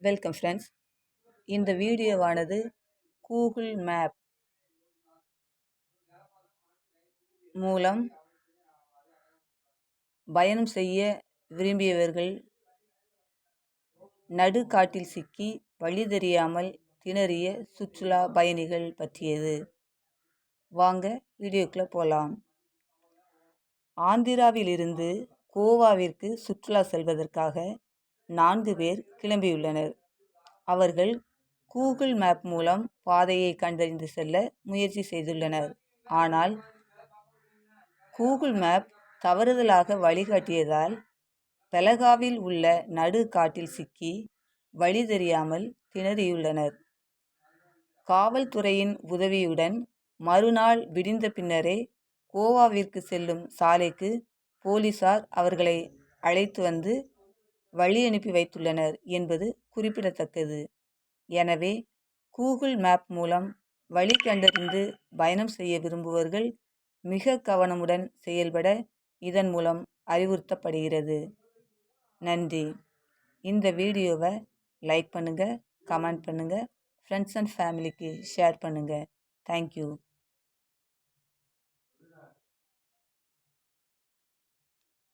Welcome friends. இந்த வீடியோவானது Google map மூலம் பயணம் செய்ய விரும்பியவர்கள் நடுக்காட்டில் சிக்கி வழி தெரியாமல் திணறிய சுற்றுலா பயணிகள் பற்றியது. வாங்க வீடியோக்குள்ளே போகலாம். ஆந்திராவிலிருந்து கோவாவிற்கு சுற்றுலா செல்வதற்காக 4 பேர் கிளம்பியுள்ளனர். அவர்கள் கூகுள் மேப் மூலம் பாதையை கண்டறிந்து செல்ல முயற்சி செய்துள்ளனர். ஆனால் கூகுள் மேப் தவறுதலாக வழிகாட்டியதால் பெலகாவில் உள்ள நடு காட்டில் சிக்கி வழி தெரியாமல் திணறியுள்ளனர். காவல்துறையின் உதவியுடன் மறுநாள் விடிந்த பின்னரே கோவாவிற்கு செல்லும் சாலைக்கு போலீசார் அவர்களை அழைத்து வந்து வழி அனுப்பி வைத்துள்ளனர் என்பது குறிப்பிடத்தக்கது. எனவே கூகுள் மேப் மூலம் வழி கண்டறிந்து பயணம் செய்ய விரும்புபவர்கள் மிக கவனமுடன் செயல்பட இதன் மூலம் அறிவுறுத்தப்படுகிறது. நன்றி. இந்த வீடியோவை லைக் பண்ணுங்கள், கமெண்ட் பண்ணுங்கள், ஃப்ரெண்ட்ஸ் அண்ட் ஃபேமிலிக்கு ஷேர் பண்ணுங்கள். தேங்க்யூ.